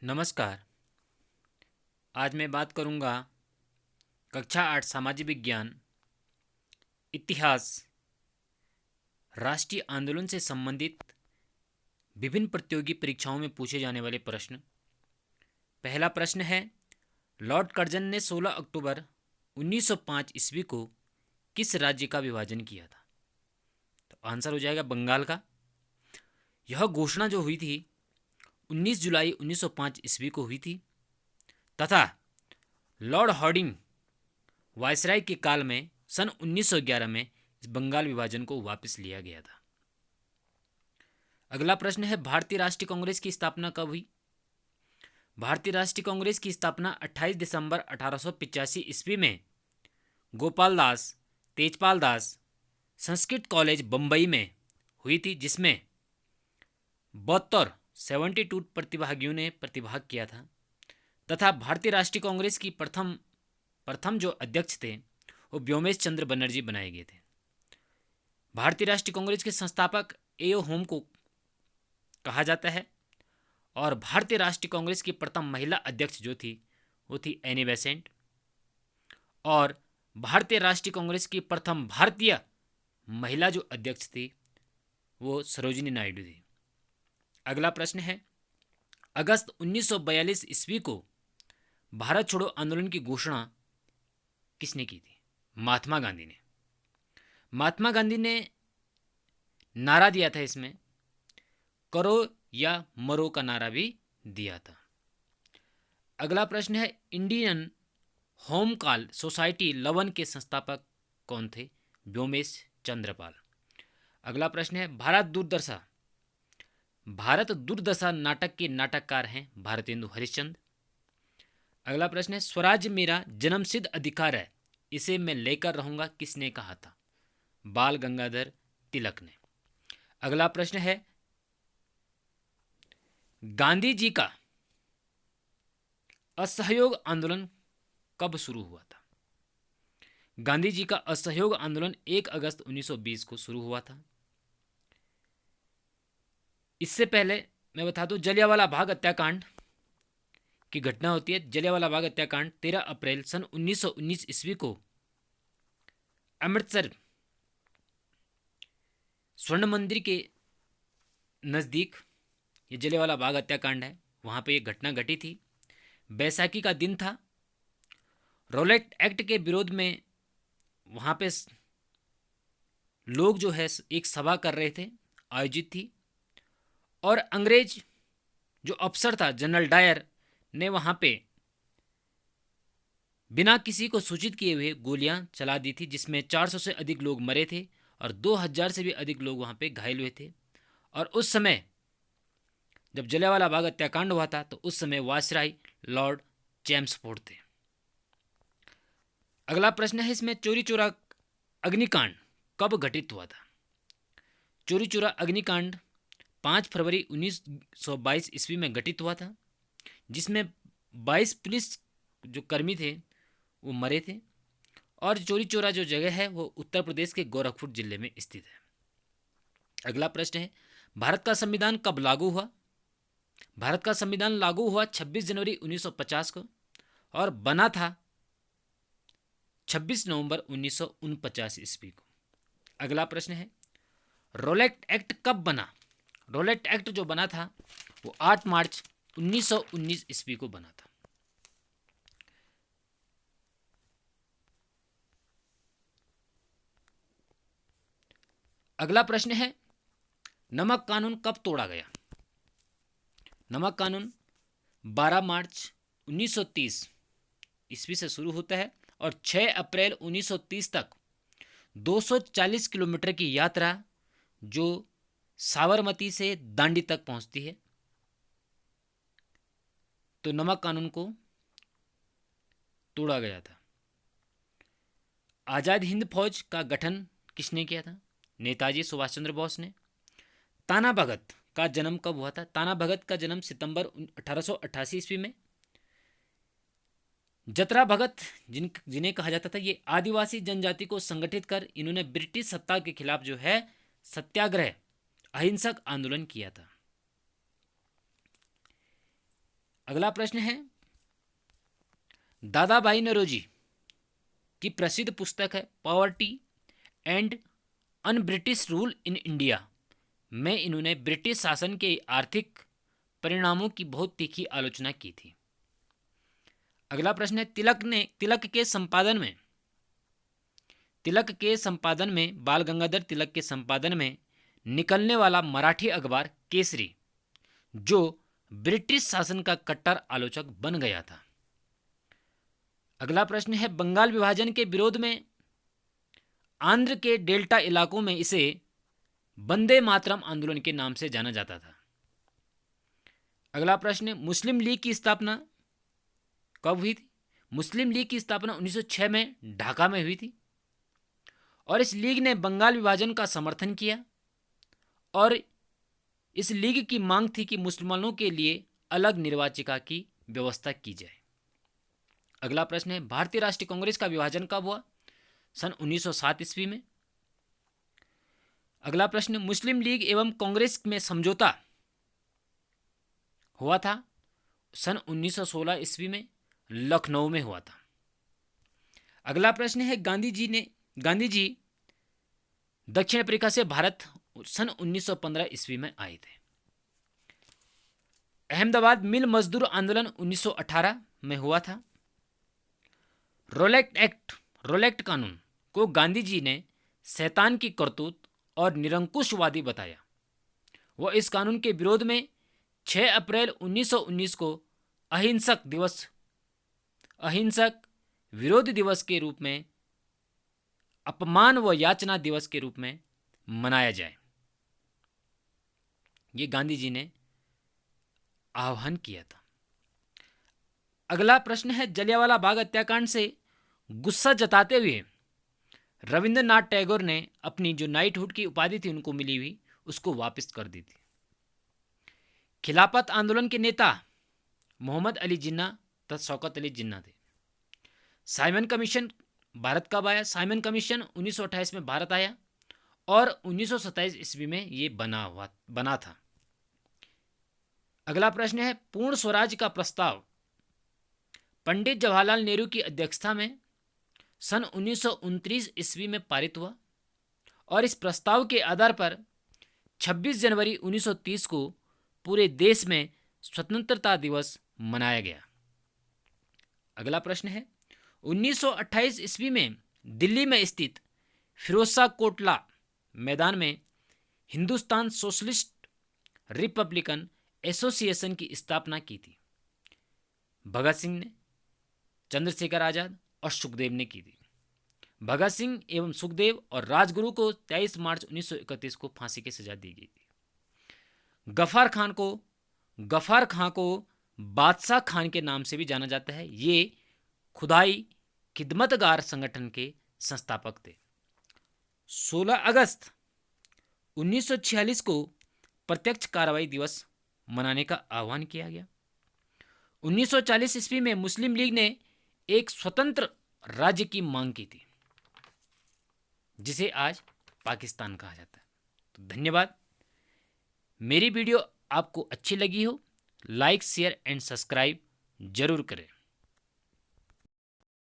नमस्कार। आज मैं बात करूंगा कक्षा 8 सामाजिक विज्ञान इतिहास राष्ट्रीय आंदोलन से संबंधित विभिन्न प्रतियोगी परीक्षाओं में पूछे जाने वाले प्रश्न। पहला प्रश्न है, लॉर्ड कर्जन ने 16 अक्टूबर 1905 ईस्वी को किस राज्य का विभाजन किया था? तो आंसर हो जाएगा बंगाल का। यह घोषणा जो हुई थी 19 जुलाई 1905 ईस्वी को हुई थी तथा लॉर्ड हार्डिंग वायसराय के काल में सन 1911 में इस बंगाल विभाजन को वापस लिया गया था। अगला प्रश्न है, भारतीय राष्ट्रीय कांग्रेस की स्थापना कब हुई? भारतीय राष्ट्रीय कांग्रेस की स्थापना 28 दिसंबर 1885 ईस्वी में गोपाल दास तेजपाल दास संस्कृत कॉलेज बंबई में हुई थी, जिसमें 72 प्रतिभागियों ने प्रतिभाग किया था तथा भारतीय राष्ट्रीय कांग्रेस की प्रथम जो अध्यक्ष थे वो व्योमेश चंद्र बनर्जी बनाए गए थे। भारतीय राष्ट्रीय कांग्रेस के संस्थापक एओ होम को कहा जाता है और भारतीय राष्ट्रीय कांग्रेस की प्रथम महिला अध्यक्ष जो थी वो थी एनी बेसेंट और भारतीय राष्ट्रीय कांग्रेस की प्रथम भारतीय महिला जो अध्यक्ष थी वो सरोजिनी नायडू थी। अगला प्रश्न है, अगस्त 1942 ईस्वी को भारत छोड़ो आंदोलन की घोषणा किसने की थी? महात्मा गांधी ने। महात्मा गांधी ने नारा दिया था, इसमें करो या मरो का नारा भी दिया था। अगला प्रश्न है, इंडियन होमकाल सोसाइटी लवन के संस्थापक कौन थे? व्योमेश चंद्रपाल। अगला प्रश्न है, भारत दुर्दशा नाटक के नाटककार हैं भारतेंदु हरिश्चंद्र। अगला प्रश्न है, स्वराज मेरा जन्मसिद्ध अधिकार है, इसे मैं लेकर रहूंगा, किसने कहा था? बाल गंगाधर तिलक ने। अगला प्रश्न है, गांधी जी का असहयोग आंदोलन कब शुरू हुआ था? गांधी जी का असहयोग आंदोलन 1 अगस्त 1920 को शुरू हुआ था। इससे पहले मैं बता दूं, जलियांवाला बाग हत्याकांड की घटना होती है। जलियांवाला बाग हत्याकांड 13 अप्रैल सन 1919 ईस्वी को अमृतसर स्वर्ण मंदिर के नज़दीक ये जलियांवाला बाग हत्याकांड है, वहाँ पे ये घटना घटी थी। बैसाखी का दिन था। रोलेट एक्ट के विरोध में वहाँ पे लोग जो है एक सभा कर रहे थे, आयोजित थी, और अंग्रेज जो अफसर था जनरल डायर ने वहाँ पे बिना किसी को सूचित किए हुए गोलियां चला दी थी, जिसमें 400 से अधिक लोग मरे थे और 2000 से भी अधिक लोग वहाँ पे घायल हुए थे। और उस समय जब जलियांवाला बाग हत्याकांड हुआ था तो उस समय वायसराय लॉर्ड चैम्सफोर्ड थे। अगला प्रश्न है, इसमें चौरी चौरा अग्निकांड कब घटित हुआ था? चौरी चौरा अग्निकांड 5 फरवरी 1922 ईस्वी में घटित हुआ था, जिसमें 22 पुलिस जो कर्मी थे वो मरे थे। और चौरी चौरा जो जगह है वो उत्तर प्रदेश के गोरखपुर जिले में स्थित है। अगला प्रश्न है, भारत का संविधान कब लागू हुआ? भारत का संविधान लागू हुआ 26 जनवरी 1950 को और बना था 26 नवंबर 1949 ईस्वी को। अगला प्रश्न है, रोलेट एक्ट कब बना? रोलेट एक्ट जो बना था वो 8 मार्च 1919 ईस्वी को बना था। अगला प्रश्न है, नमक कानून कब तोड़ा गया? नमक कानून 12 मार्च 1930 ईस्वी से शुरू होता है और 6 अप्रैल 1930 तक 240 किलोमीटर की यात्रा जो साबरमती से दांडी तक पहुंचती है। तो नमक कानून को तोड़ा गया था। आज़ाद हिंद फौज का गठन किसने किया था? नेताजी सुभाष चंद्र बोस ने। ताना भगत का जन्म कब हुआ था? ताना भगत का जन्म सितंबर 1888 ईस्वी में। जतरा भगत जिन्हें कहा जाता था, ये आदिवासी जनजाति को संगठित कर इन्होंने ब्रिटिश सत्ता के खिलाफ जो है सत्याग्रह अहिंसक आंदोलन किया था। अगला प्रश्न है, दादा भाई नौरोजी की प्रसिद्ध पुस्तक है poverty and un British rule in India में इन्होंने ब्रिटिश शासन के आर्थिक परिणामों की बहुत तीखी आलोचना की थी। अगला प्रश्न है, तिलक के संपादन में बाल गंगाधर तिलक के संपादन में निकलने वाला मराठी अखबार केसरी जो ब्रिटिश शासन का कट्टर आलोचक बन गया था। अगला प्रश्न है, बंगाल विभाजन के विरोध में आंध्र के डेल्टा इलाकों में इसे वंदे मातरम आंदोलन के नाम से जाना जाता था। अगला प्रश्न है, मुस्लिम लीग की स्थापना कब हुई थी? मुस्लिम लीग की स्थापना 1906 में ढाका में हुई थी और इस लीग ने बंगाल विभाजन का समर्थन किया और इस लीग की मांग थी कि मुसलमानों के लिए अलग निर्वाचिका की व्यवस्था की जाए। अगला प्रश्न है, भारतीय राष्ट्रीय कांग्रेस का विभाजन कब हुआ? सन 1907 ईस्वी में। अगला प्रश्न, मुस्लिम लीग एवं कांग्रेस में समझौता हुआ था सन 1916 ईस्वी में, लखनऊ में हुआ था। अगला प्रश्न है, गांधी जी दक्षिण अफ्रीका से भारत सन 1915 ईस्वी में आए थे। अहमदाबाद मिल मजदूर आंदोलन 1918 में हुआ था। रोलेक्ट कानून को गांधी जी ने शैतान की करतूत और निरंकुशवादी बताया। वह इस कानून के विरोध में 6 अप्रैल 1919 को अहिंसक विरोध दिवस के रूप में, अपमान व याचना दिवस के रूप में मनाया जाए, ये गांधी जी ने आह्वान किया था। अगला प्रश्न है, जलियांवाला बाग हत्याकांड से गुस्सा जताते हुए रविंद्रनाथ टैगोर ने अपनी जो नाइटहुड की उपाधि थी उनको मिली हुई उसको वापस कर दी थी। खिलाफत आंदोलन के नेता मोहम्मद अली जिन्ना तथा शौकत अली जिन्ना थे। साइमन कमीशन भारत कब आया? साइमन कमीशन 1928 में भारत आया और 1927 ईस्वी में ये बना था। अगला प्रश्न है, पूर्ण स्वराज का प्रस्ताव पंडित जवाहरलाल नेहरू की अध्यक्षता में सन 1929 ईस्वी में पारित हुआ और इस प्रस्ताव के आधार पर 26 जनवरी 1930 को पूरे देश में स्वतंत्रता दिवस मनाया गया। अगला प्रश्न है, 1928 ईस्वी में दिल्ली में स्थित फिरोजशाह कोटला मैदान में हिंदुस्तान सोशलिस्ट रिपब्लिकन एसोसिएशन की स्थापना की थी। भगत सिंह ने, चंद्रशेखर आजाद और सुखदेव ने की थी। भगत सिंह एवं सुखदेव और राजगुरु को 23 मार्च 1931 को फांसी की सजा दी गई थी। गफ्फार खां को बादशाह खान के नाम से भी जाना जाता है। ये खुदाई खिदमतगार संगठन के संस्थापक थे। 16 अगस्त 1946 को प्रत्यक्ष कार्रवाई दिवस मनाने का आह्वान किया गया। 1940 ईस्वी में मुस्लिम लीग ने एक स्वतंत्र राज्य की मांग की थी जिसे आज पाकिस्तान कहा जाता है। तो धन्यवाद। मेरी वीडियो आपको अच्छी लगी हो, लाइक शेयर एंड सब्सक्राइब जरूर करें।